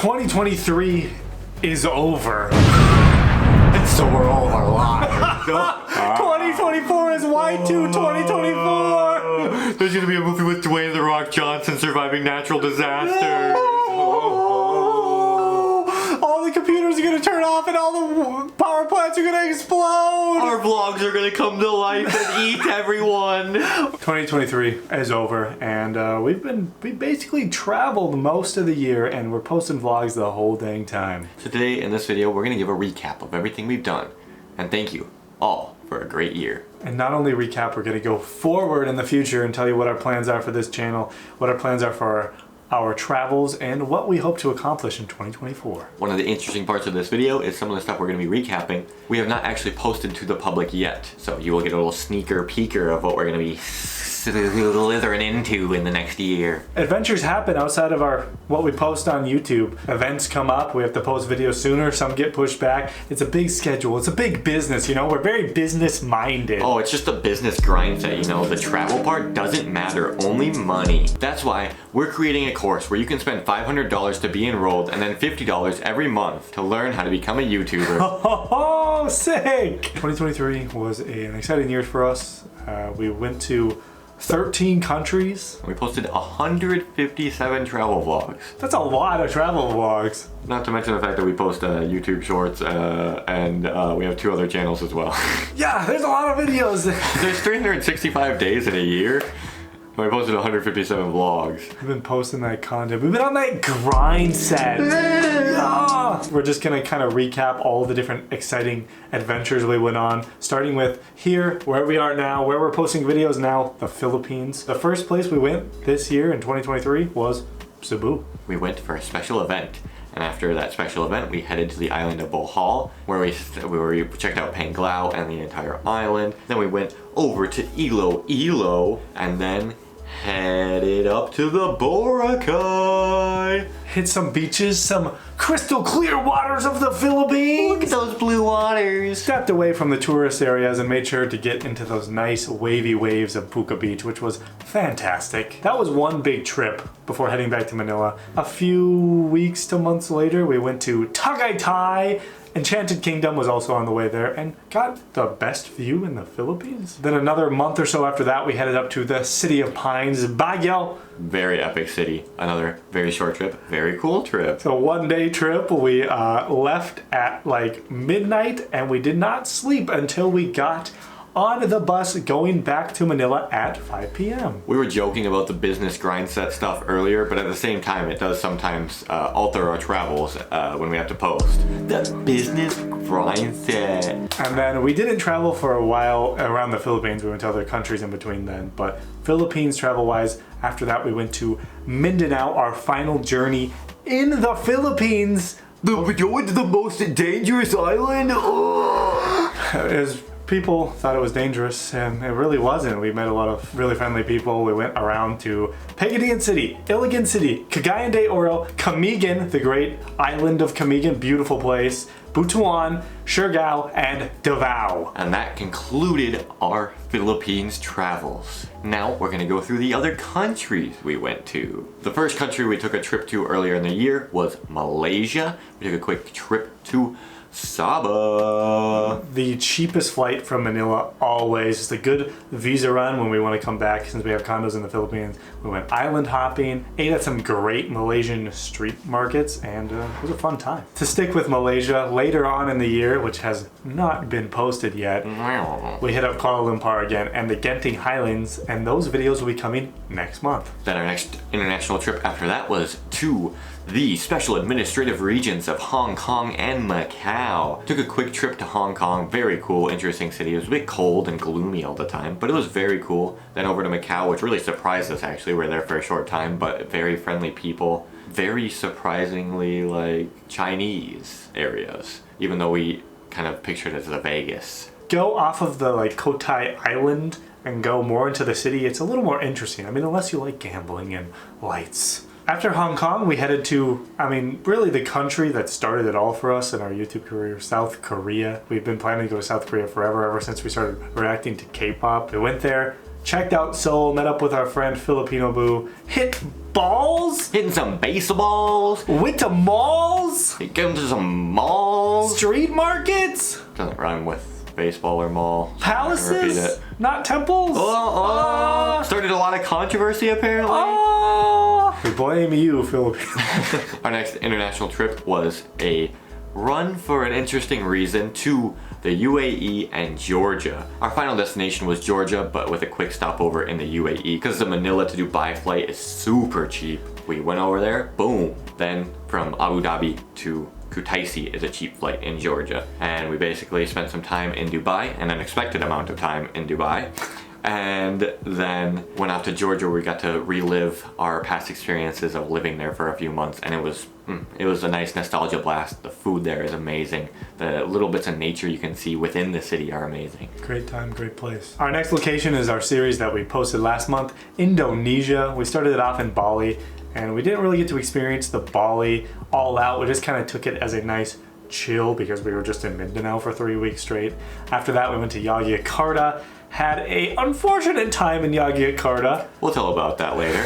2023 is over. And so are all of our lives. 2024 is Y2 2024. There's gonna be a movie with Dwayne "The Rock" Johnson surviving natural disasters. All the computers are gonna turn off and all the power plants are gonna explode. Our vlogs are gonna come to life and eat everyone. 2023 is over, and we basically traveled most of the year, and we're posting vlogs the whole dang time. So today in this video, we're gonna give a recap of everything we've done, and thank you all for a great year. And not only recap, we're gonna go forward in the future and tell you what our plans are for this channel, what our plans are for our travels, and what we hope to accomplish in 2024. One of the interesting parts of this video is some of the stuff we're going to be recapping we have not actually posted to the public yet. So you will get a little sneaker peeker of what we're going to be slithering into in the next year. Adventures happen outside of what we post on YouTube. Events come up, we have to post videos sooner, some get pushed back. It's a big schedule, it's a big business, you know, we're very business minded. Oh, it's just a business grind set, you know, the travel part doesn't matter, only money. That's why we're creating a course where you can spend $500 to be enrolled and then $50 every month to learn how to become a YouTuber. Oh, sick! 2023 was an exciting year for us. We went to 13 countries. We posted 157 travel vlogs. That's a lot of travel vlogs. Not to mention the fact that we post YouTube shorts and we have 2 other channels as well. Yeah, there's a lot of videos. There's 365 days in a year. We posted 157 vlogs. We've been posting that content. We've been on that grind set. Yeah. We're just gonna kind of recap all the different exciting adventures we went on, starting with here, where we are now, where we're posting videos now, the Philippines. The first place we went this year in 2023 was Cebu. We went for a special event. And after that special event, we headed to the island of Bohol, where we checked out Panglao and the entire island. Then we went over to Iloilo, and then headed up to the Boracay. Hit some beaches, some crystal clear waters of the Philippines. Look at those blue waters. Stepped away from the tourist areas and made sure to get into those nice wavy waves of Puka Beach, which was fantastic. That was one big trip before heading back to Manila. A few weeks to months later, we went to Tagaytay. Enchanted Kingdom was also on the way there and got the best view in the Philippines. Then another month or so after that, we headed up to the City of Pines, Baguio. Very epic city. Another very short trip, very cool trip. So 1-day trip, we left at like midnight and we did not sleep until we got on the bus going back to Manila at 5 p.m. We were joking about the business grind set stuff earlier, but at the same time, it does sometimes alter our travels when we have to post. The business grind set. And then we didn't travel for a while around the Philippines. We went to other countries in between then. But Philippines travel-wise, after that we went to Mindanao, our final journey in the Philippines. We going to the most dangerous island? People thought it was dangerous, and it really wasn't. We met a lot of really friendly people. We went around to Pagadian City, Iligan City, Cagayan de Oro, Camigan, the great island of Camigan, beautiful place, Butuan, Siargao, and Davao. And that concluded our Philippines travels. Now we're gonna go through the other countries we went to. The first country we took a trip to earlier in the year was Malaysia. We took a quick trip to Sabah. The cheapest flight from Manila always. It's a good visa run when we want to come back since we have condos in the Philippines. We went island hopping, ate at some great Malaysian street markets, and it was a fun time. To stick with Malaysia, later on in the year, which has not been posted yet, we hit up Kuala Lumpur again and the Genting Highlands, and those videos will be coming next month. Then our next international trip after that was to the special administrative regions of Hong Kong and Macau. Took a quick trip to Hong Kong, very cool, interesting city. It was a bit cold and gloomy all the time, but it was very cool. Then over to Macau, which really surprised us actually. We were there for a short time, but very friendly people. Very surprisingly like Chinese areas, even though we kind of pictured it as a Vegas. Go off of the like Kotai Island and go more into the city. It's a little more interesting. I mean, unless you like gambling and lights. After Hong Kong, we headed to, really the country that started it all for us in our YouTube career, South Korea. We've been planning to go to South Korea forever, ever since we started reacting to K-pop. We went there, checked out Seoul, met up with our friend Filipino Boo, hit balls. Hitting some baseballs. Went to malls. Going to some malls. Street markets. Doesn't rhyme with baseball or mall. So Palaces. repeat it. Not temples. Started a lot of controversy apparently. We blame you, Philippines. Our next international trip was a run for an interesting reason to the UAE and Georgia. Our final destination was Georgia, but with a quick stopover in the UAE because the Manila to Dubai flight is super cheap. We went over there, boom. Then from Abu Dhabi to Kutaisi is a cheap flight in Georgia. And we basically spent some time in Dubai, an unexpected amount of time in Dubai. And then went out to Georgia where we got to relive our past experiences of living there for a few months, and it was a nice nostalgia blast. The food there is amazing. The little bits of nature you can see within the city are amazing. Great time, great place. Our next location is our series that we posted last month, Indonesia. We started it off in Bali, and we didn't really get to experience the Bali all out. We just kind of took it as a nice chill because we were just in Mindanao for 3 weeks straight. After that, we went to Yogyakarta. Had a unfortunate time in Yogyakarta. We'll tell about that later.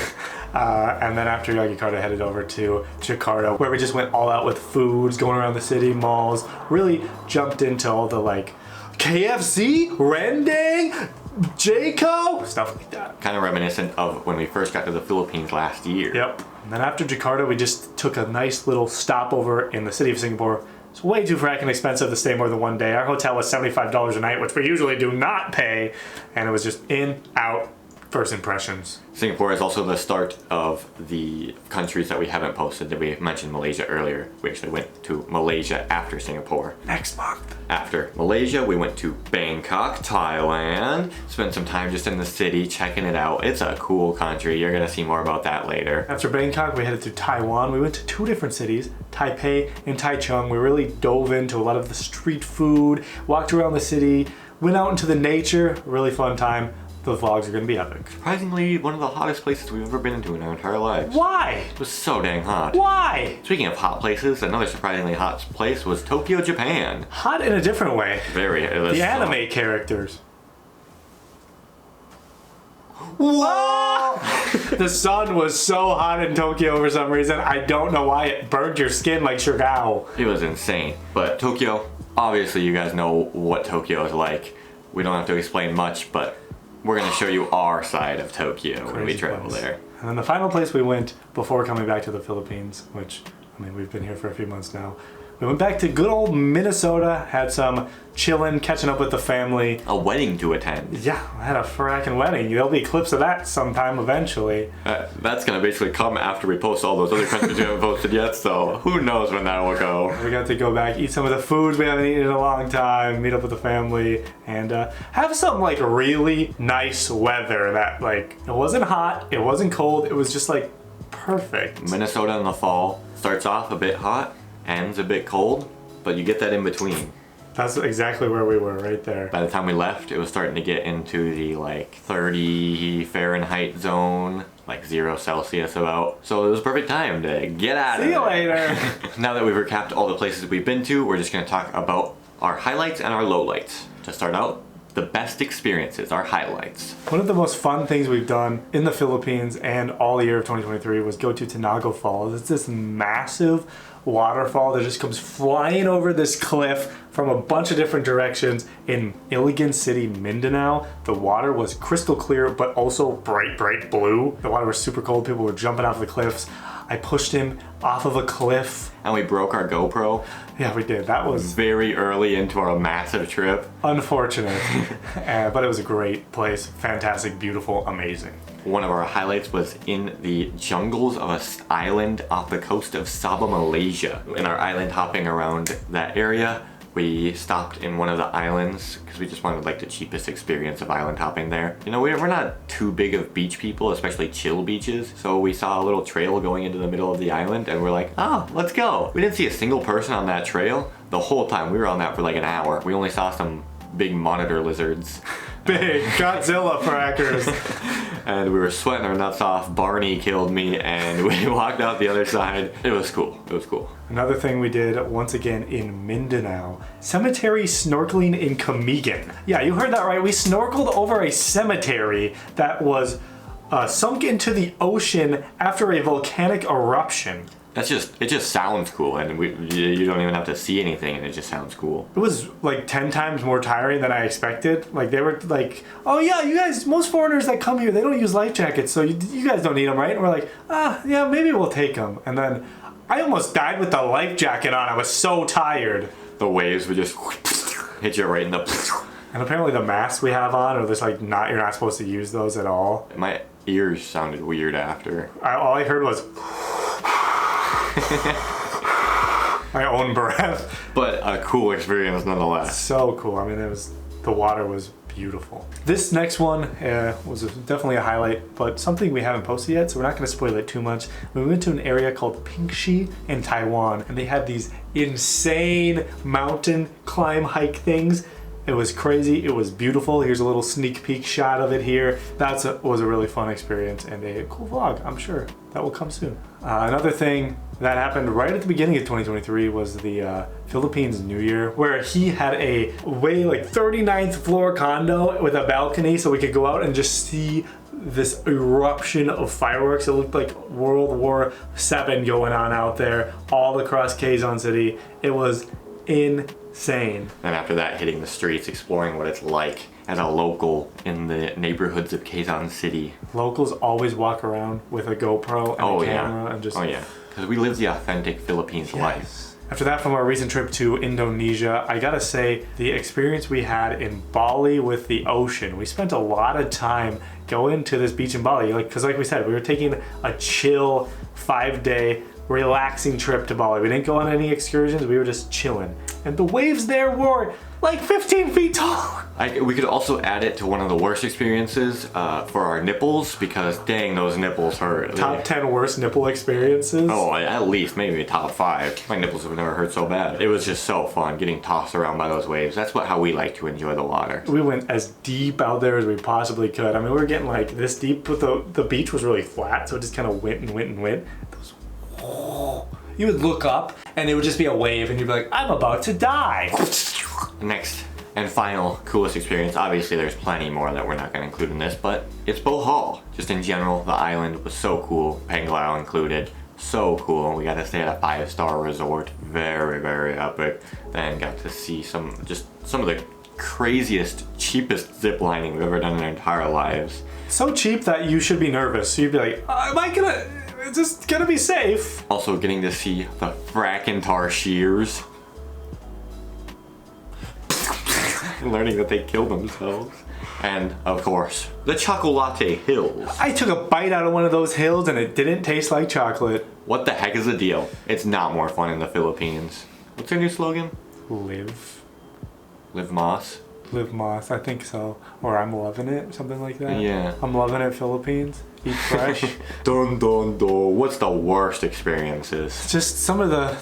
And then after Yogyakarta, headed over to Jakarta, where we just went all out with foods, going around the city, malls, really jumped into all the like KFC, Rendang, Jayco, stuff like that. Kind of reminiscent of when we first got to the Philippines last year. Yep. And then after Jakarta, we just took a nice little stopover in the city of Singapore. It's way too fracking expensive to stay more than one day. Our hotel was $75 a night, which we usually do not pay. And it was just in, out, first impressions. Singapore is also the start of the countries that we haven't posted. That we mentioned Malaysia earlier. We actually went to Malaysia after Singapore. Next month. After Malaysia, we went to Bangkok, Thailand. Spent some time just in the city, checking it out. It's a cool country. You're gonna see more about that later. After Bangkok, we headed to Taiwan. We went to 2 different cities, Taipei and Taichung. We really dove into a lot of the street food, walked around the city, went out into the nature. Really fun time. The vlogs are gonna be epic. Surprisingly, one of the hottest places we've ever been into in our entire lives. Why? It was so dang hot. Why? Speaking of hot places, another surprisingly hot place was Tokyo, Japan. Hot in a different way. Very. It was The so anime characters. Whoa! The sun was so hot in Tokyo for some reason. I don't know why it burned your skin like Shirgao. It was insane. But Tokyo, obviously you guys know what Tokyo is like. We don't have to explain much, but we're gonna show you our side of Tokyo when we travel there. And then the final place we went before coming back to the Philippines, which, I mean, we've been here for a few months now. We went back to good old Minnesota, had some chillin', catching up with the family. A wedding to attend. Yeah, I had a frackin' wedding. There'll be clips of that sometime eventually. That's gonna basically come after we post all those other countries we haven't posted yet, so who knows when that will go. We got to go back, eat some of the foods we haven't eaten in a long time, meet up with the family, and have some like really nice weather that like, it wasn't hot, it wasn't cold, it was just like perfect. Minnesota in the fall starts off a bit hot, ends a bit cold, but you get that in between. That's exactly where we were, right there. By the time we left, it was starting to get into the like 30 Fahrenheit zone, like 0 Celsius about. So it was a perfect time to get out of See there. you later. Now that we've recapped all the places we've been to, we're just gonna talk about our highlights and our lowlights. To start out, the best experiences, our highlights. One of the most fun things we've done in the Philippines and all year of 2023 was go to Tinago Falls. It's this massive waterfall that just comes flying over this cliff from a bunch of different directions in Iligan City, Mindanao. The water was crystal clear, but also bright, bright blue. The water was super cold. People were jumping off the cliffs. I pushed him off of a cliff. And we broke our GoPro. Yeah, we did. That was very early into our massive trip. Unfortunate, but it was a great place. Fantastic, beautiful, amazing. One of our highlights was in the jungles of an island off the coast of Sabah, Malaysia. In our island hopping around that area, we stopped in one of the islands because we just wanted like the cheapest experience of island hopping there. You know, we're not too big of beach people, especially chill beaches. So we saw a little trail going into the middle of the island and we're like, oh, let's go. We didn't see a single person on that trail the whole time. We were on that for like an hour. We only saw some big monitor lizards. Big Godzilla frackers. And we were sweating our nuts off. Barney killed me and we walked out the other side. It was cool. It was cool. Another thing we did once again in Mindanao, cemetery snorkeling in Camigan. Yeah, you heard that right. We snorkeled over a cemetery that was sunk into the ocean after a volcanic eruption. It just sounds cool, and you don't even have to see anything, and it just sounds cool. It was like 10 times more tiring than I expected. Like they were like, oh yeah, you guys, most foreigners that come here, they don't use life jackets, so you guys don't need them, right? And we're like, yeah, maybe we'll take them. And then I almost died with the life jacket on. I was so tired. The waves would just hit you right in the... And apparently the masks we have on are just like you're not supposed to use those at all. My ears sounded weird after. All I heard was my own breath. But a cool experience nonetheless. So cool. I mean, the water was beautiful. This next one was definitely a highlight, but something we haven't posted yet, so we're not going to spoil it too much. We went to an area called Pingxi in Taiwan, and they had these insane mountain climb hike things. It was crazy. It was beautiful. Here's a little sneak peek shot of it here. That was a really fun experience and a cool vlog. I'm sure that will come soon. Another thing that happened right at the beginning of 2023 was the Philippines New Year, where he had a 39th floor condo with a balcony so we could go out and just see this eruption of fireworks. It looked like World War VII going on out there all across Quezon City. It was insane. And after that, hitting the streets, exploring what it's like as a local in the neighborhoods of Quezon City. Locals always walk around with a GoPro and a camera and just... Oh yeah, because we live the authentic Philippines life. After that, from our recent trip to Indonesia, I gotta say, the experience we had in Bali with the ocean. We spent a lot of time going to this beach in Bali, because like we said, we were taking a chill 5-day relaxing trip to Bali. We didn't go on any excursions, we were just chilling. And the waves there were like 15 feet tall. We could also add it to one of the worst experiences for our nipples, because dang, those nipples hurt. Top 10 worst nipple experiences? Oh, at least maybe top 5. My nipples have never hurt so bad. It was just so fun getting tossed around by those waves. That's how we like to enjoy the water. We went as deep out there as we possibly could. I mean, we were getting like this deep, but the beach was really flat, so it just kind of went and went and went. You would look up and it would just be a wave and you'd be like, I'm about to die. Next and final coolest experience, obviously there's plenty more that we're not going to include in this, but it's Bohol. Just in general, the island was so cool, Panglao included. So cool. We got to stay at a 5-star resort, very, very epic. Then got to see some of the craziest, cheapest zip lining we've ever done in our entire lives. So cheap that you should be nervous. So you'd be like, is this gonna be safe? Also getting to see the fracking shears. Learning that they kill themselves. And of course, the Chocolate Hills. I took a bite out of one of those hills and it didn't taste like chocolate. What the heck is the deal? It's not more fun in the Philippines. What's their new slogan? Live Moss? Live Moss, I think so. Or I'm loving it, something like that. Yeah. I'm loving it, Philippines. Eat fresh. Dun dun dun. What's the worst experiences? Just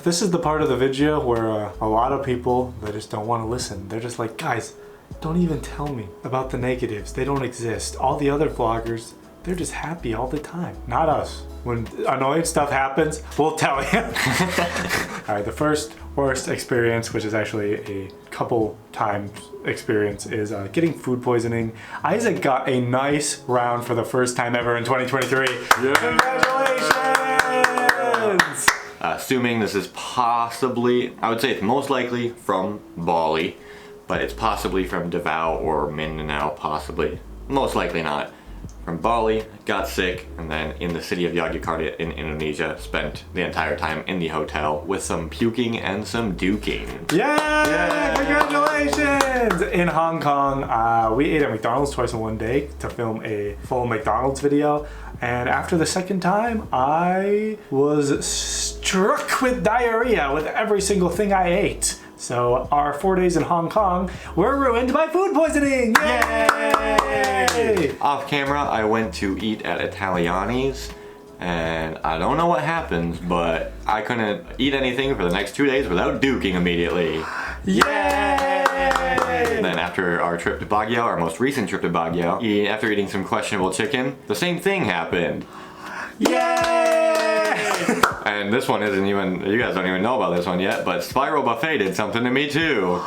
this is the part of the video where a lot of people, they just don't want to listen. They're just like, guys, don't even tell me about the negatives. They don't exist. All the other vloggers, they're just happy all the time. Not us. When annoying stuff happens, we'll tell you. All right, the first worst experience, which is actually a couple times experience, is getting food poisoning. Isaac got a nice round for the first time ever in 2023. Yeah. Congratulations! Assuming this is possibly, I would say it's most likely from Bali, but it's possibly from Davao or Mindanao, possibly. Most likely not. From Bali, got sick, and then in the city of Yogyakarta in Indonesia, spent the entire time in the hotel with some puking and some duking. Yeah! Congratulations! In Hong Kong, we ate at McDonald's twice in one day to film a full McDonald's video. And after the second time, I was struck with diarrhea with every single thing I ate. So our 4 days in Hong Kong were ruined by food poisoning! Yay! Off camera, I went to eat at Italiani's, and I don't know what happened, but I couldn't eat anything for the next 2 days without duking immediately. Yay! Then after our trip to Baguio, our most recent trip to Baguio, after eating some questionable chicken, the same thing happened. Yay! And this one isn't even, you guys don't even know about this one yet, but Spiral Buffet did something to me too.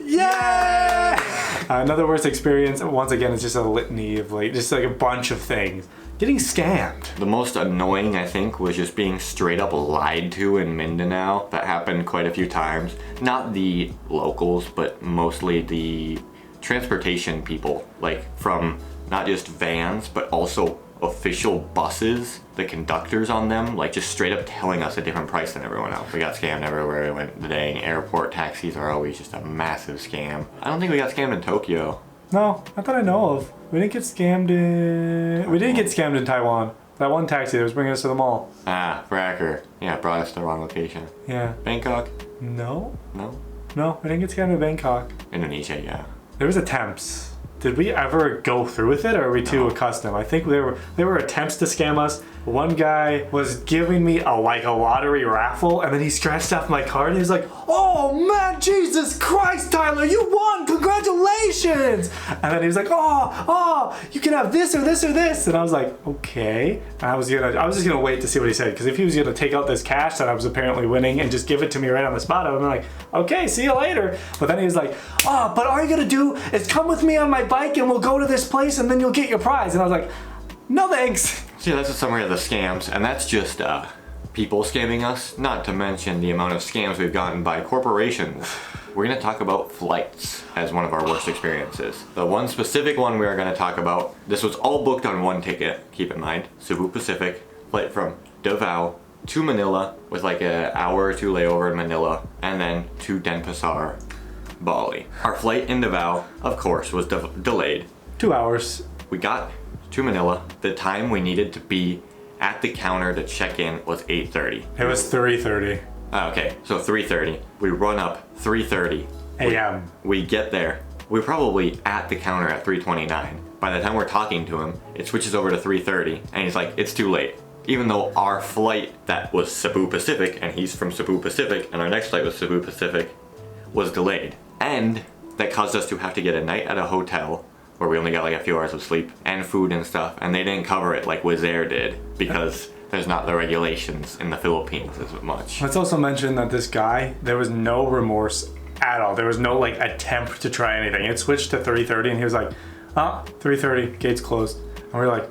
Yeah! Another worst experience, once again, it's just a litany of just like a bunch of things. getting scammed. The most annoying, I think, was just being straight up lied to in Mindanao. That happened quite a few times. Not the locals, but mostly the transportation people, like from not just vans, but also official buses, the conductors on them, like just straight up telling us a different price than everyone else. We got scammed everywhere we went. The dang airport taxis are always just a massive scam. I don't think we got scammed in Tokyo. No, not that I know of. We didn't get scammed in... We did get scammed in Taiwan. That one taxi that was bringing us to the mall. Ah, Fracker. Yeah, brought us to the wrong location. Yeah. Bangkok? No. No. No, we didn't get scammed in Bangkok. Indonesia, yeah. There was attempts. Did we ever go through with it, or are we too accustomed? I think there were attempts to scam us. One guy was giving me a lottery raffle, and then he scratched off my card, and he was like, "Oh man, Jesus Christ, Tyler, you won! Congratulations!" And then he was like, "Oh, you can have this or this or this," and I was like, "Okay." And I was just gonna wait to see what he said, because if he was gonna take out this cash that I was apparently winning and just give it to me right on the spot, I would be like, "Okay, see you later." But then he was like, "Oh, but all you gotta do is come with me on my bike, and we'll go to this place, and then you'll get your prize." And I was like, "No thanks." So yeah, that's a summary of the scams, and that's just people scamming us, not to mention the amount of scams we've gotten by corporations. We're gonna talk about flights as one of our worst experiences. The one specific one we are gonna talk about, this was all booked on one ticket, keep in mind. Cebu Pacific, flight from Davao to Manila with like an hour or two layover in Manila, and then to Denpasar, Bali. Our flight in Davao, of course, was delayed. 2 hours. We got to Manila. The time we needed to be at the counter to check in was 8:30. It was 3:30 Okay, so 3:30. We run up 3:30 a.m. We get there. We're probably at the counter at 3:29. By the time we're talking to him, it switches over to 3:30, and he's like, "It's too late." Even though our flight that was Cebu Pacific, and he's from Cebu Pacific, and our next flight was Cebu Pacific, was delayed. And that caused us to have to get a night at a hotel where we only got like a few hours of sleep and food and stuff, and they didn't cover it like Wizz Air did because there's not the regulations in the Philippines as much. Let's also mention that this guy, there was no remorse at all. There was no like attempt to try anything. It switched to 3:30 and he was like, 3:30, gates closed. And we were like,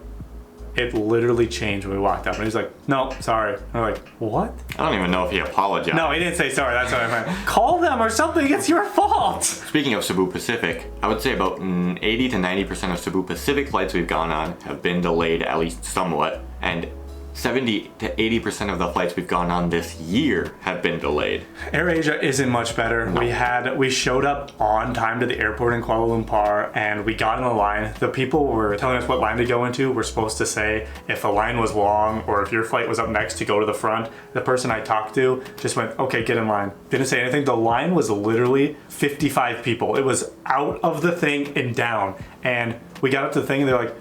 it literally changed when we walked up. And he's like, "No, sorry." And we're like, "What?" I don't even know if he apologized. No, he didn't say sorry. That's what I meant. Call them or something. It's your fault. Speaking of Cebu Pacific, I would say about 80 to 90% of Cebu Pacific flights we've gone on have been delayed at least somewhat. And 70 to 80% of the flights we've gone on this year have been delayed. AirAsia isn't much better. No. We showed up on time to the airport in Kuala Lumpur and we got in the line. The people were telling us what line to go into. We're supposed to say if the line was long or if your flight was up next to go to the front. The person I talked to just went, "Okay, get in line." Didn't say anything. The line was literally 55 people. It was out of the thing and down. And we got up to the thing and they're like,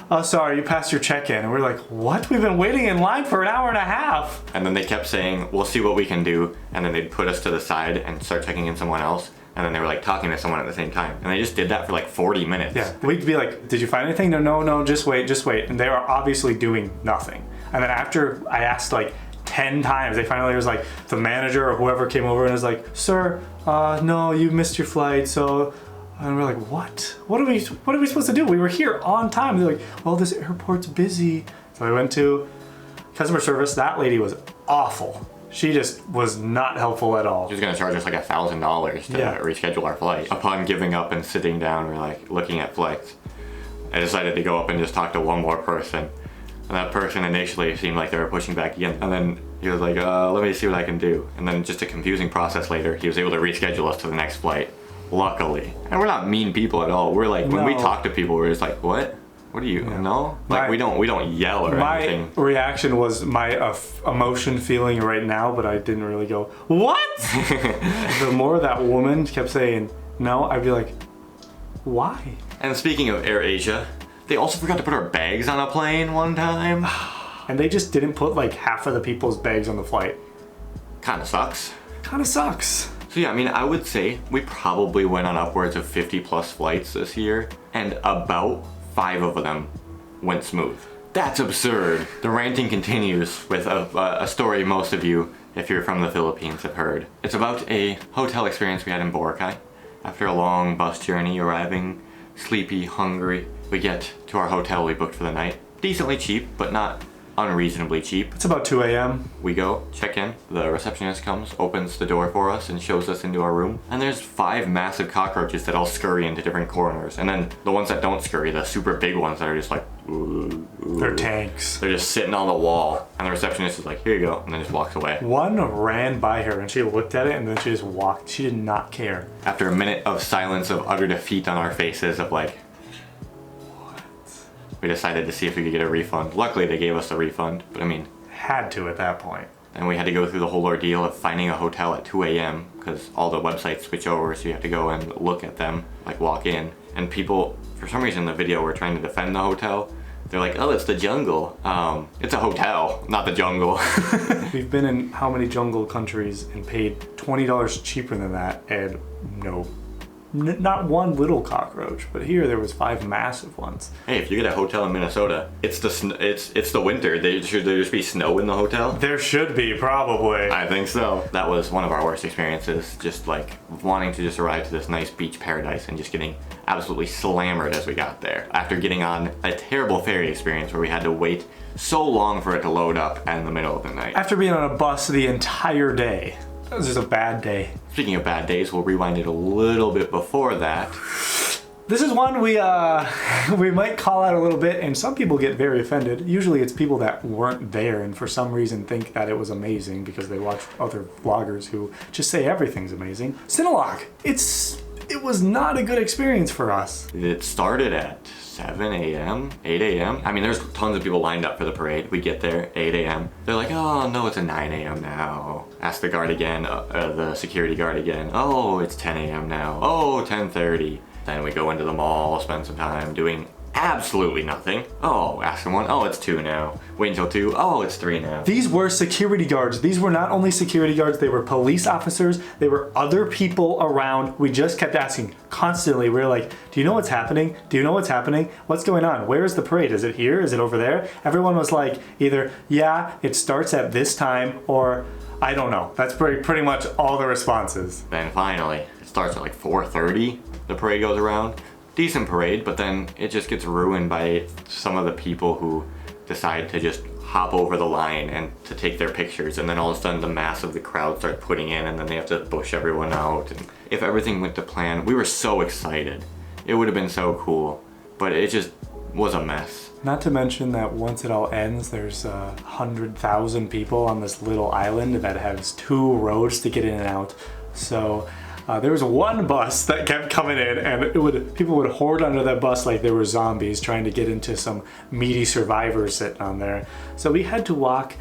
"Oh, sorry, you passed your check-in." And we're like, "What? We've been waiting in line for an hour and a half." And then they kept saying, "We'll see what we can do." And then they'd put us to the side and start checking in someone else. And then they were like talking to someone at the same time. And they just did that for like 40 minutes. Yeah, we'd be like, "Did you find anything?" No, just wait. And they were obviously doing nothing. And then after I asked like 10 times, they finally was like, the manager or whoever came over and was like, "Sir, no, you missed your flight, so..." And we're like, "What? What are we supposed to do? We were here on time." And they're like, "Well, this airport's busy." So we went to customer service. That lady was awful. She just was not helpful at all. She was gonna charge us like $1,000 to reschedule our flight. Upon giving up and sitting down, we're like looking at flights. I decided to go up and just talk to one more person. And that person initially seemed like they were pushing back again. And then he was like, "Let me see what I can do." And then just a confusing process later, he was able to reschedule us to the next flight. Luckily. And we're not mean people at all. We're like, when we talk to people, we're just like, "What? What do you know?" Like, we don't yell or anything. My reaction was my emotion feeling right now, but I didn't really go, "What?" The more that woman kept saying no, I'd be like, "Why?" And speaking of AirAsia, they also forgot to put our bags on a plane one time. And they just didn't put like half of the people's bags on the flight. Kinda sucks. Kinda sucks. So yeah, I mean, I would say we probably went on upwards of 50 plus flights this year, and about 5 of them went smooth. That's absurd. The ranting continues with a story most of you, if you're from the Philippines, have heard. It's about a hotel experience we had in Boracay. After a long bus journey, arriving sleepy, hungry, we get to our hotel we booked for the night. decently cheap, but not unreasonably cheap. It's about 2 a.m. We go, check in, the receptionist comes, opens the door for us and shows us into our room, and there's 5 massive cockroaches that all scurry into different corners, and then the ones that don't scurry, the super big ones that are just like, ooh, ooh. They're tanks. They're just sitting on the wall, and the receptionist is like, here you go, and then just walks away. One ran by her and she looked at it and then she just walked. She did not care. After a minute of silence of utter defeat on our faces of like, we decided to see if we could get a refund. Luckily, they gave us a refund, but I mean... Had to at that point. And we had to go through the whole ordeal of finding a hotel at 2 a.m. because all the websites switch over, so you have to go and look at them, like walk in. And people, for some reason in the video, were trying to defend the hotel. They're like, oh, it's the jungle. It's a hotel, not the jungle. We've been in how many jungle countries and paid $20 cheaper than that, and no. Not one little cockroach, but here there was 5 massive ones. Hey, if you get a hotel in Minnesota, it's the winter. Should there just be snow in the hotel? There should be, probably. I think so. That was one of our worst experiences, just like wanting to just arrive to this nice beach paradise and just getting absolutely slammered as we got there. After getting on a terrible ferry experience where we had to wait so long for it to load up in the middle of the night. After being on a bus the entire day. It was just a bad day. Speaking of bad days, we'll rewind it a little bit before that. This is one we might call out a little bit, and some people get very offended. Usually it's people that weren't there and for some reason think that it was amazing because they watched other vloggers who just say everything's amazing. Sinulog, it was not a good experience for us. It started at 7 a.m., 8 a.m. I mean, there's tons of people lined up for the parade. We get there, 8 a.m. They're like, oh, no, it's a 9 a.m. now. Ask the guard again, the security guard again. Oh, it's 10 a.m. now. Oh, 10:30. Then we go into the mall, spend some time doing absolutely nothing. Oh, ask someone, oh, it's 2 now. Wait until 2, oh, it's 3 now. These were security guards. These were not only security guards, they were police officers. They were other people around. We just kept asking constantly. We were like, do you know what's happening? Do you know what's happening? What's going on? Where is the parade? Is it here? Is it over there? Everyone was like, either, yeah, it starts at this time, or I don't know. That's pretty much all the responses. Then finally, it starts at like 4:30. The parade goes around. Decent parade, but then it just gets ruined by some of the people who decide to just hop over the line and to take their pictures, and then all of a sudden the mass of the crowd starts putting in, and then they have to push everyone out. And if everything went to plan, we were so excited. It would have been so cool, but it just was a mess. Not to mention that once it all ends, there's 100,000 people on this little island that has 2 roads to get in and out. So there was one bus that kept coming in, and people would hoard under that bus like they were zombies trying to get into some meaty survivors sitting on there. So we had to walk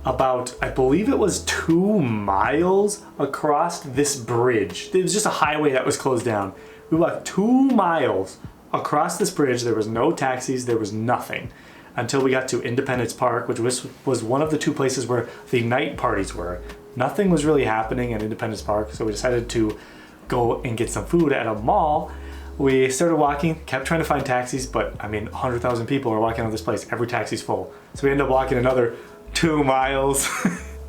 about, I believe it was 2 miles across this bridge. It was just a highway that was closed down. We walked 2 miles across this bridge. There was no taxis, there was nothing, until we got to Independence Park, which was one of the 2 places where the night parties were. Nothing was really happening at Independence Park, so we decided to go and get some food at a mall. We started walking, kept trying to find taxis, but I mean, 100,000 people are walking out of this place. Every taxi's full. So we ended up walking another 2 miles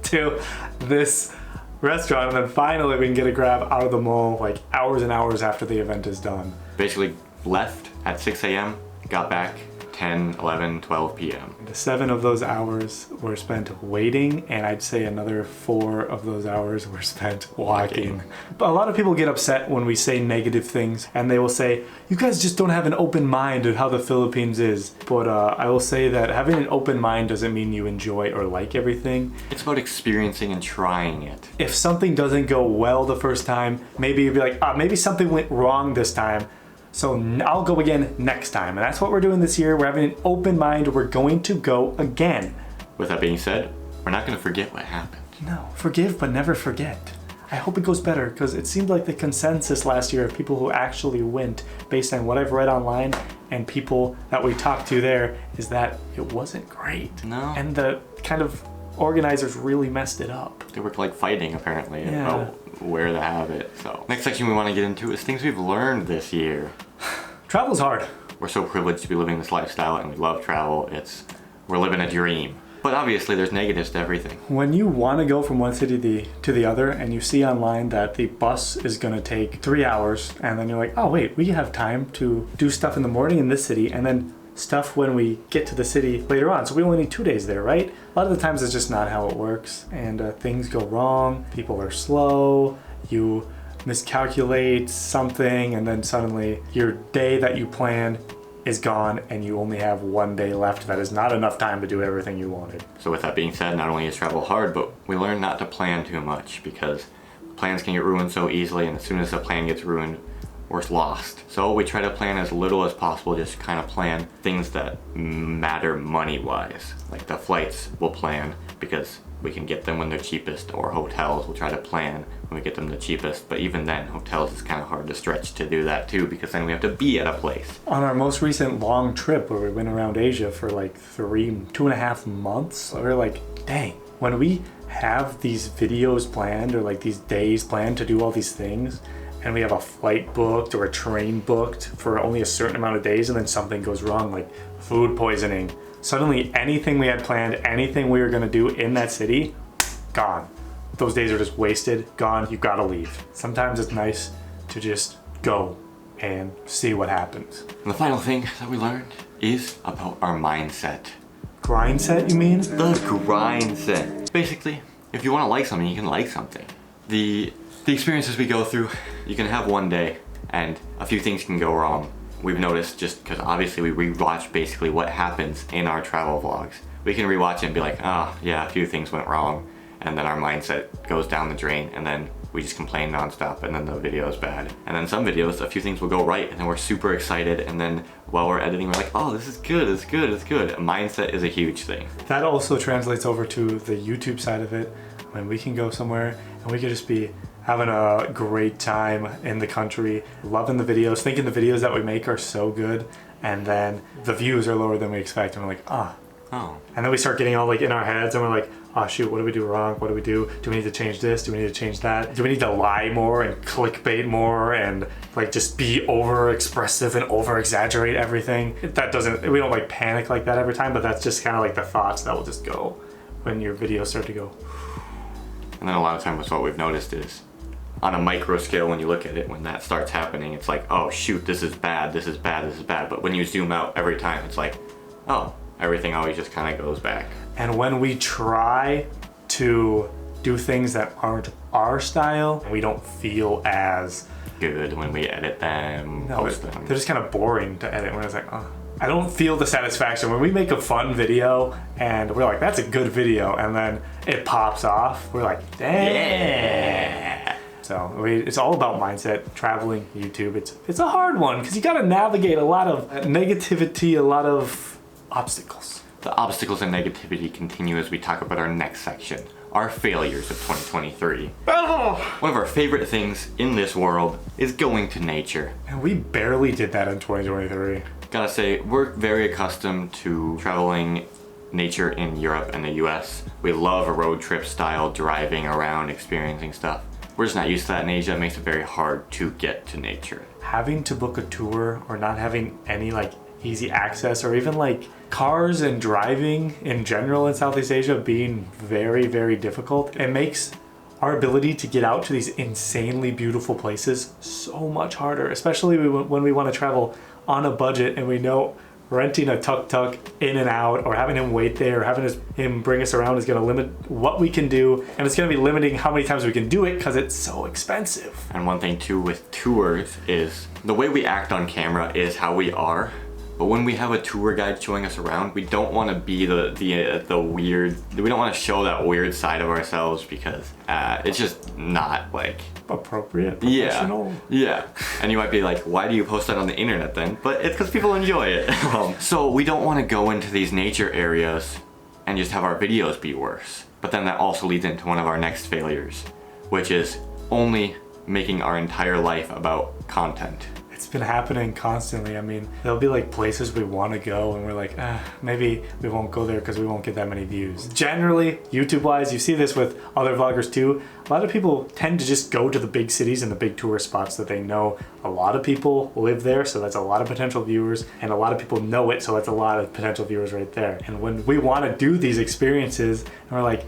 to this restaurant, and then finally we can get a grab out of the mall like hours and hours after the event is done. Basically left at 6 a.m., got back 10, 11, 12 p.m. 7 of those hours were spent waiting, and I'd say another 4 of those hours were spent walking. But a lot of people get upset when we say negative things, and they will say, you guys just don't have an open mind of how the Philippines is. But I will say that having an open mind doesn't mean you enjoy or like everything. It's about experiencing and trying it. If something doesn't go well the first time, maybe you'd be like, maybe something went wrong this time, so I'll go again next time. And that's what we're doing this year. We're having an open mind. We're going to go again. With that being said, we're not going to forget what happened. No, forgive but never forget. I hope it goes better, because it seemed like the consensus last year of people who actually went, based on what I've read online and people that we talked to there, is that it wasn't great. No. And the kind of organizers really messed it up. They were like fighting apparently Yeah. about where to have it. So next section we want to get into is things we've learned this year. Travel's hard. We're so privileged to be living this lifestyle, and we love travel. We're living a dream. But obviously there's negatives to everything. When you want to go from one city to the other, and you see online that the bus is going to take 3 hours, and then you're like, oh wait, we have time to do stuff in the morning in this city, and then stuff when we get to the city later on. So we only need 2 days there, right? A lot of the times it's just not how it works, and things go wrong. People are slow. You miscalculate something, and then suddenly your day that you planned is gone, and you only have 1 day left. That is not enough time to do everything you wanted. So with that being said, not only is travel hard, but we learn not to plan too much, because plans can get ruined so easily, and as soon as a plan gets ruined, we're lost. So we try to plan as little as possible, just kind of plan things that matter money-wise. Like the flights we'll plan because we can get them when they're cheapest, or hotels we'll try to plan when we get them the cheapest. But even then, hotels is kind of hard to stretch to do that too, because then we have to be at a place. On our most recent long trip where we went around Asia for like 2.5 months, we were like, dang, when we have these videos planned or like these days planned to do all these things, and we have a flight booked or a train booked for only a certain amount of days, and then something goes wrong, like food poisoning. Suddenly anything we had planned, anything we were gonna do in that city, gone. Those days are just wasted, gone, you gotta leave. Sometimes it's nice to just go and see what happens. And the final thing that we learned is about our mindset. Grind set, you mean? The grind set. Basically, if you wanna like something, you can like something. The experiences we go through, you can have one day and a few things can go wrong. We've noticed, just because obviously we rewatch basically what happens in our travel vlogs. We can rewatch it and be like, oh yeah, a few things went wrong, and then our mindset goes down the drain, and then we just complain nonstop, and then the video is bad. And then some videos, a few things will go right, and then we're super excited, and then while we're editing, we're like, oh, this is good, it's good, it's good. Mindset is a huge thing. That also translates over to the YouTube side of it. When we can go somewhere and we could just be having a great time in the country, loving the videos, thinking the videos that we make are so good, and then the views are lower than we expect, and we're like, oh. And then we start getting all like in our heads, and we're like, oh shoot, what do we do wrong? What do we do? Do we need to change this? Do we need to change that? Do we need to lie more and clickbait more and like just be over expressive and over exaggerate everything? That doesn't, we don't like panic like that every time, but that's just kind of like the thoughts that will just go when your videos start to go. And then a lot of times what we've noticed is, on a micro scale, when you look at it, when that starts happening, it's like, oh shoot, this is bad, this is bad, this is bad. But when you zoom out every time, it's like, oh, everything always just kind of goes back. And when we try to do things that aren't our style, we don't feel as good when we edit them, post them. They're just kind of boring to edit. We're just like, oh. I don't feel the satisfaction when we make a fun video and we're like, that's a good video, and then it pops off. We're like, dang. Yeah. So it's all about mindset, traveling, YouTube. It's a hard one because you got to navigate a lot of negativity, a lot of obstacles. The obstacles and negativity continue as we talk about our next section, our failures of 2023. Oh. One of our favorite things in this world is going to nature. And we barely did that in 2023. Gotta say, we're very accustomed to traveling nature in Europe and the US. We love a road trip style, driving around, experiencing stuff. We're just not used to that in Asia. It makes it very hard to get to nature. Having to book a tour or not having any like easy access, or even like cars and driving in general in Southeast Asia being very, very difficult, it makes our ability to get out to these insanely beautiful places so much harder, especially when we want to travel on a budget and we know renting a tuk-tuk in and out, or having him wait there, or having him bring us around is going to limit what we can do, and it's going to be limiting how many times we can do it because it's so expensive. And one thing too with tours is the way we act on camera is how we are. But when we have a tour guide showing us around, we don't want to be the weird, we don't want to show that weird side of ourselves, because it's just not like appropriate, professional. Yeah. And you might be like, why do you post that on the internet then? But it's because people enjoy it. So we don't want to go into these nature areas and just have our videos be worse. But then that also leads into one of our next failures, which is only making our entire life about content. It's been happening constantly. I mean, there'll be like places we want to go and we're like, maybe we won't go there because we won't get that many views. Generally, YouTube-wise, you see this with other vloggers too. A lot of people tend to just go to the big cities and the big tourist spots that they know a lot of people live there, so that's a lot of potential viewers, and a lot of people know it, so that's a lot of potential viewers right there. And when we want to do these experiences, and we're like,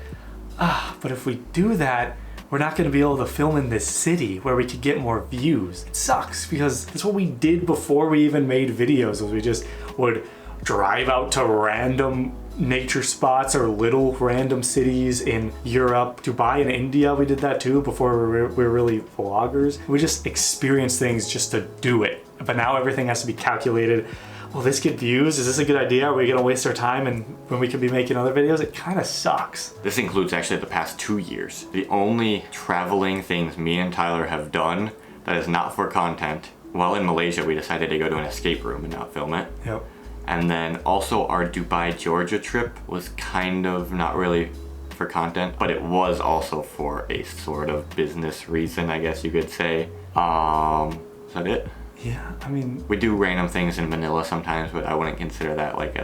but if we do that, we're not going to be able to film in this city where we could get more views. It sucks because that's what we did before we even made videos, was we just would drive out to random nature spots or little random cities in Europe, Dubai, and India. We did that too before we were really vloggers. We just experienced things just to do it. But now everything has to be calculated. Will this get views? Is this a good idea? Are we gonna waste our time and when we could be making other videos? It kind of sucks. This includes actually the past 2 years. The only traveling things me and Tyler have done that is not for content. While in Malaysia, we decided to go to an escape room and not film it. Yep. And then also our Dubai, Georgia trip was kind of not really for content, but it was also for a sort of business reason, I guess you could say. Is that it? Yeah, I mean... We do random things in Manila sometimes, but I wouldn't consider that like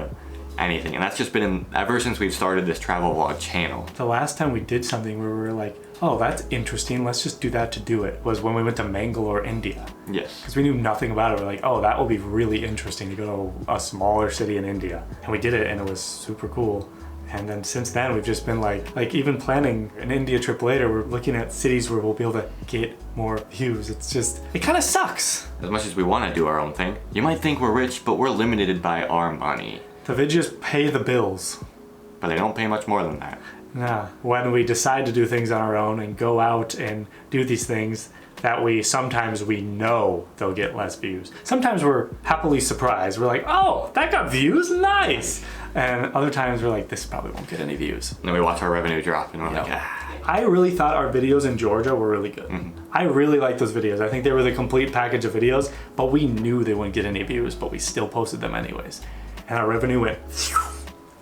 anything. And that's just been ever since we've started this travel vlog channel. The last time we did something where we were like, oh, that's interesting, let's just do that to do it, was when we went to Mangalore, India. Yes. Because we knew nothing about it. We're like, oh, that will be really interesting to go to a smaller city in India. And we did it and it was super cool. And then since then, we've just been like even planning an India trip later, we're looking at cities where we'll be able to get more views. It's just, it kind of sucks. As much as we want to do our own thing, you might think we're rich, but we're limited by our money. The videos pay the bills. But they don't pay much more than that. Nah, when we decide to do things on our own and go out and do these things that sometimes we know they'll get less views. Sometimes we're happily surprised. We're like, oh, that got views? Nice. And other times we're like, this probably won't get any views. And then we watch our revenue drop and we're like, ah. I really thought our videos in Georgia were really good. Mm-hmm. I really like those videos. I think they were the complete package of videos, but we knew they wouldn't get any views, but we still posted them anyways. And our revenue went phew.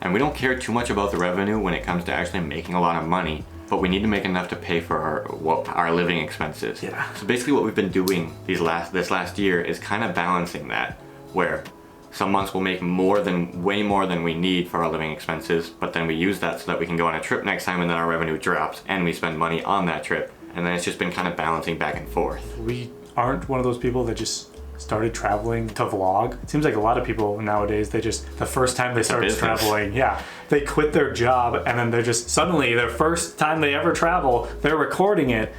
And we don't care too much about the revenue when it comes to actually making a lot of money, but we need to make enough to pay for our living expenses. Yeah. So basically what we've been doing this last year is kind of balancing that, where some months we'll make way more than we need for our living expenses, but then we use that so that we can go on a trip next time and then our revenue drops and we spend money on that trip. And then it's just been kind of balancing back and forth. We aren't one of those people that just started traveling to vlog. It seems like a lot of people nowadays, the first time they start traveling, they quit their job and then they're just suddenly their first time they ever travel, they're recording it.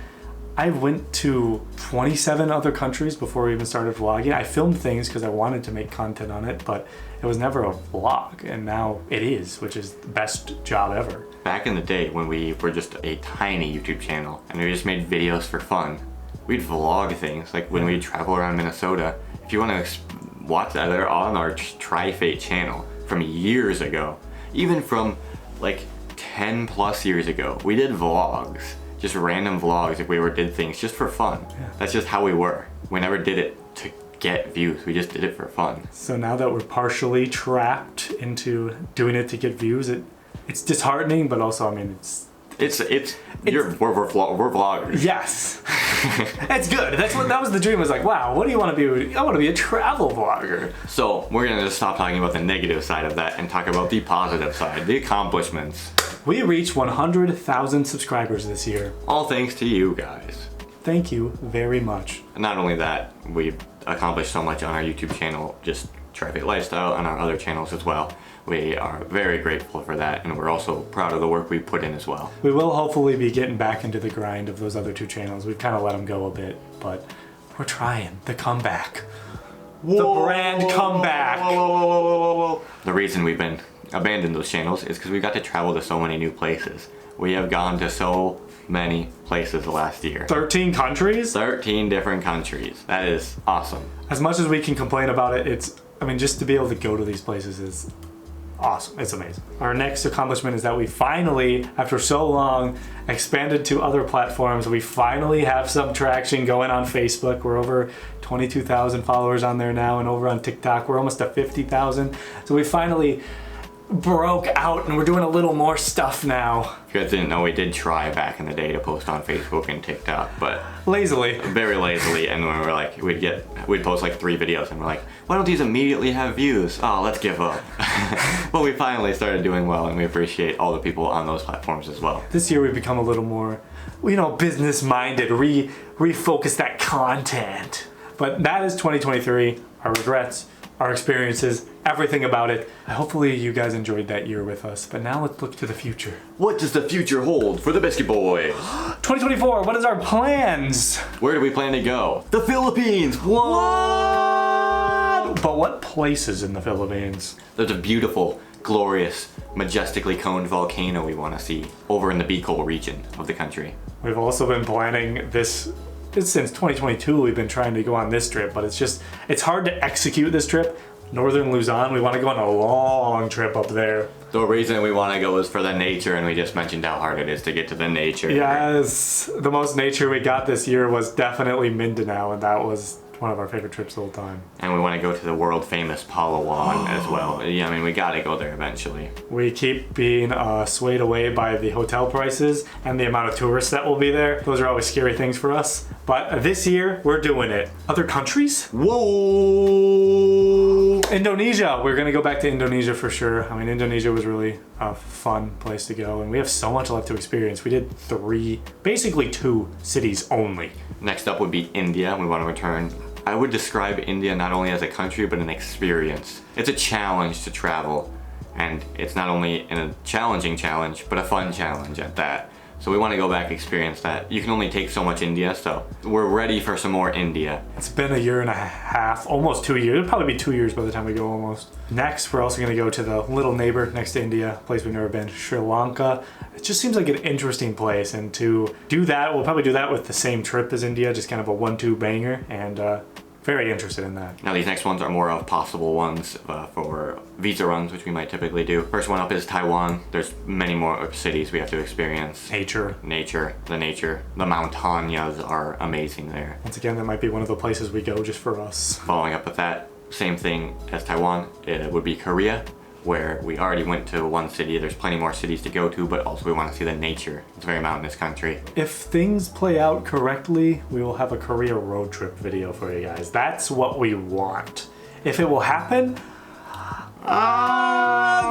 I went to 27 other countries before we even started vlogging. I filmed things because I wanted to make content on it, but it was never a vlog, and now it is, which is the best job ever. Back in the day when we were just a tiny YouTube channel and we just made videos for fun, we'd vlog things, like when we'd travel around Minnesota. If you want to watch that, they're on our TriFate channel from years ago. Even from like 10 plus years ago, we did vlogs. Just random vlogs if we did things just for fun. Yeah. That's just how we were. We never did it to get views, we just did it for fun. So now that we're partially trapped into doing it to get views, it's disheartening, but also, I mean, we're vloggers. Yes. That's good. That was the dream. Was like, wow, what do you want to be? I want to be a travel vlogger. So we're gonna just stop talking about the negative side of that and talk about the positive side, the accomplishments. We reached 100,000 subscribers this year. All thanks to you guys. Thank you very much. And not only that, we've accomplished so much on our YouTube channel, just TriFate Lifestyle, and our other channels as well. We are very grateful for that, and we're also proud of the work we put in as well. We will hopefully be getting back into the grind of those other two channels. We've kind of let them go a bit, but we're trying. The comeback. Whoa, the brand comeback. Whoa. The reason we've been abandoned those channels is because we got to travel to so many new places. We have gone to so many places the last year. 13 countries? 13 different countries. That is awesome. As much as we can complain about it, just to be able to go to these places is awesome. It's amazing. Our next accomplishment is that we finally, after so long, expanded to other platforms. We finally have some traction going on Facebook. We're over 22,000 followers on there now, and over on TikTok, we're almost at 50,000. So we finally broke out and we're doing a little more stuff now. If you guys didn't know, we did try back in the day to post on Facebook and TikTok, but lazily. Very lazily, and we were like, we'd post like 3 videos and we're like, why don't these immediately have views? Oh, let's give up. But we finally started doing well, and we appreciate all the people on those platforms as well. This year we've become a little more, business minded, refocus that content. But that is 2023, our regrets, our experiences, everything about it. Hopefully you guys enjoyed that year with us, but now let's look to the future. What does the future hold for the Biscuit Boys? 2024, what is our plans? Where do we plan to go? The Philippines! What? But what places in the Philippines? There's a beautiful, glorious, majestically coned volcano we want to see over in the Bicol region of the country. We've also been planning this since 2022. We've been trying to go on this trip, but it's hard to execute this trip. Northern Luzon, we want to go on a long trip up there. The reason we want to go is for the nature, and we just mentioned how hard it is to get to the nature. Yes, the most nature we got this year was definitely Mindanao, and that was one of our favorite trips the whole time. And we want to go to the world famous Palawan as well. Yeah, I mean, we got to go there eventually. We keep being swayed away by the hotel prices and the amount of tourists that will be there. Those are always scary things for us. But this year, we're doing it. Other countries? Whoa! Indonesia. We're gonna go back to Indonesia for sure. I mean, Indonesia was really a fun place to go, and we have so much left to experience. We did basically 2 cities only. Next up would be India. We want to return. I would describe India not only as a country, but an experience. It's a challenge to travel, and it's not only a challenging challenge, but a fun challenge at that. So we want to go back, experience that. You can only take so much India, so we're ready for some more India. It's been a year and a half, almost 2 years. It'll probably be 2 years by the time we go almost. Next, we're also gonna go to the little neighbor next to India, a place we've never been, Sri Lanka. It just seems like an interesting place, and to do that, we'll probably do that with the same trip as India, just kind of a 1-2 banger, and very interested in that. Now these next ones are more of possible ones for visa runs, which we might typically do. First one up is Taiwan. There's many more cities we have to experience. Nature. The nature. The montañas are amazing there. Once again, that might be one of the places we go just for us. Following up with that, same thing as Taiwan, it would be Korea, where we already went to one city. There's plenty more cities to go to, but also we want to see the nature. It's a very mountainous country. If things play out correctly, we will have a Korea road trip video for you guys. That's what we want. If it will happen,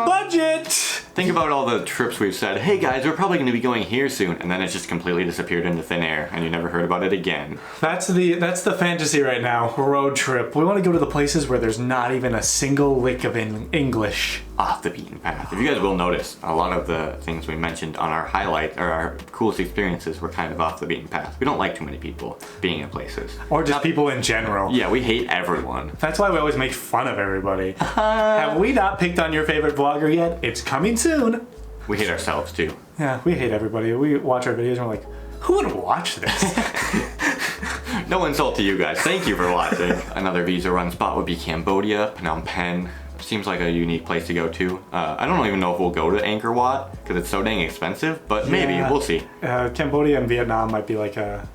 budget! Think about all the trips we've said, hey guys, we're probably going to be going here soon, and then it just completely disappeared into thin air, and you never heard about it again. That's the fantasy right now, road trip. We want to go to the places where there's not even a single lick of English. Off the beaten path. If you guys will notice, a lot of the things we mentioned on our highlight, or our coolest experiences, were kind of off the beaten path. We don't like too many people being in places. Or just people in general. Yeah, we hate everyone. That's why we always make fun of everybody. Have we not picked on your favorite vlogger yet? It's coming soon. We hate ourselves too. Yeah, we hate everybody. We watch our videos and we're like, who would watch this? No insult to you guys. Thank you for watching. Another visa run spot would be Cambodia, Phnom Penh. Seems like a unique place to go to. I don't even know if we'll go to Angkor Wat because it's so dang expensive, but maybe, we'll see. Cambodia and Vietnam might be like a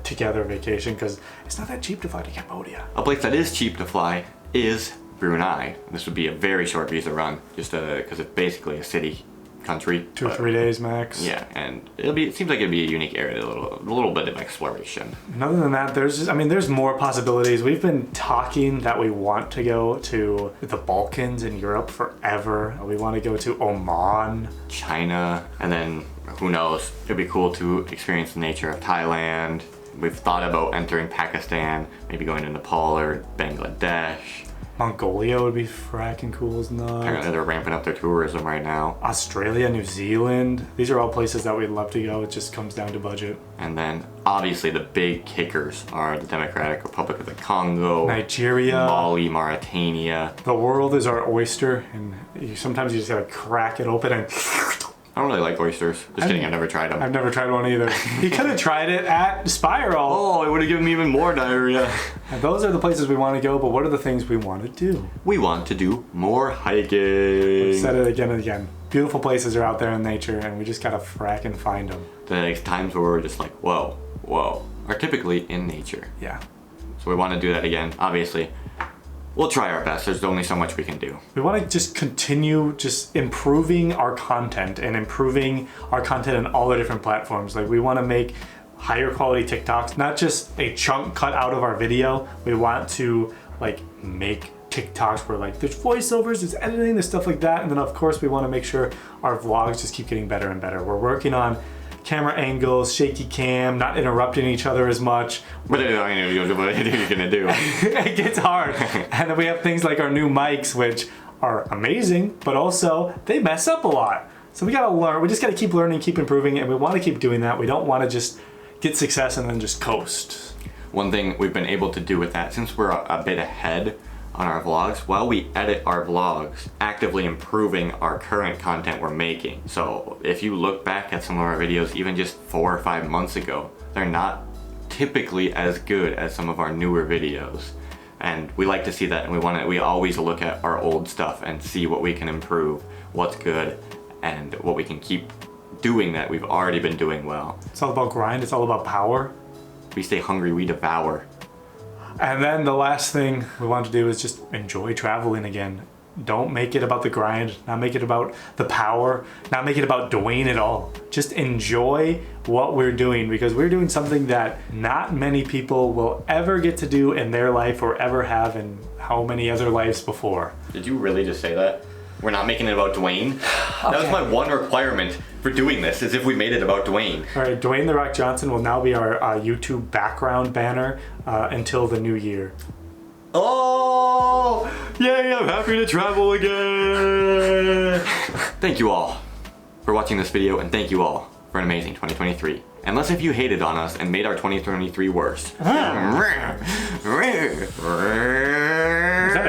together vacation because it's not that cheap to fly to Cambodia. A place that is cheap to fly is Brunei. This would be a very short visa run, just because it's basically a city, country. 2 or 3 days max. Yeah, and it seems like it'd be a unique area, a little bit of exploration. And other than that, there's more possibilities. We've been talking that we want to go to the Balkans in Europe forever. We want to go to Oman, China, and then who knows? It'd be cool to experience the nature of Thailand. We've thought about entering Pakistan, maybe going to Nepal or Bangladesh. Mongolia would be fracking cool as nuts. Apparently they're ramping up their tourism right now. Australia, New Zealand. These are all places that we'd love to go. It just comes down to budget. And then obviously the big kickers are the Democratic Republic of the Congo, Nigeria, Mali, Mauritania. The world is our oyster, and sometimes you just gotta crack it open and... I don't really like oysters. Just kidding, I've never tried them. I've never tried one either. You could have tried it at Spiral. Oh, it would have given me even more diarrhea. And those are the places we want to go, but what are the things we want to do? We want to do more hiking. We've said it again and again. Beautiful places are out there in nature, and we just gotta frack and find them. The times where we're just like, whoa, are typically in nature. Yeah. So we want to do that again, obviously. We'll try our best. There's only so much we can do. We want to just continue improving our content and improving our content on all the different platforms. Like, we want to make higher quality TikToks, not just a chunk cut out of our video. We want to make TikToks where there's voiceovers, there's editing, there's stuff like that. And then of course we want to make sure our vlogs just keep getting better and better. We're working on camera angles, shaky cam, not interrupting each other as much. What are you gonna do? It gets hard. And then we have things like our new mics, which are amazing, but also they mess up a lot. So we gotta learn, we just gotta keep learning, keep improving, and we wanna keep doing that. We don't wanna just get success and then just coast. One thing we've been able to do with that, since we're a bit ahead on our vlogs, while we edit our vlogs, actively improving our current content we're making. So if you look back at some of our videos, even just 4 or 5 months ago, they're not typically as good as some of our newer videos. And we like to see that, and we always look at our old stuff and see what we can improve, what's good, and what we can keep doing that we've already been doing well. It's all about grind, it's all about power. We stay hungry, we devour. And then the last thing we want to do is just enjoy traveling again. Don't make it about the grind, not make it about the power, not make it about Dwayne at all. Just enjoy what we're doing, because we're doing something that not many people will ever get to do in their life or ever have in how many other lives before. Did you really just say that? We're not making it about Dwayne? Okay. That was my one requirement for doing this, is if we made it about Dwayne. All right, Dwayne "The Rock" Johnson will now be our YouTube background banner until the new year. Oh! Yay, I'm happy to travel again! Thank you all for watching this video, and thank you all for an amazing 2023. Unless if you hated on us and made our 2023 worse. Is that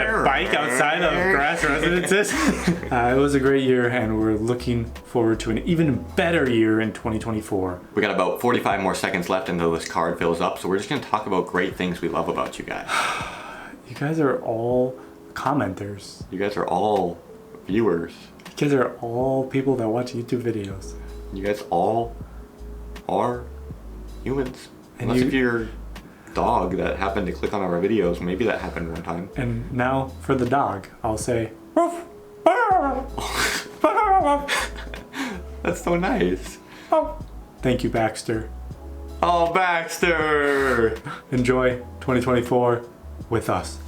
a bike outside of Grass Residences? It was a great year, and we're looking forward to an even better year in 2024. We got about 45 more seconds left until this card fills up, so we're just gonna talk about great things we love about you guys. You guys are all commenters. You guys are all viewers. You guys are all people that watch YouTube videos. You guys all are humans. And Unless if you're a dog that happened to click on our videos, maybe that happened one time. And now for the dog, I'll say, That's so nice. Thank you, Baxter. Oh, Baxter! Enjoy 2024 with us.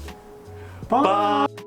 Bye. Bye.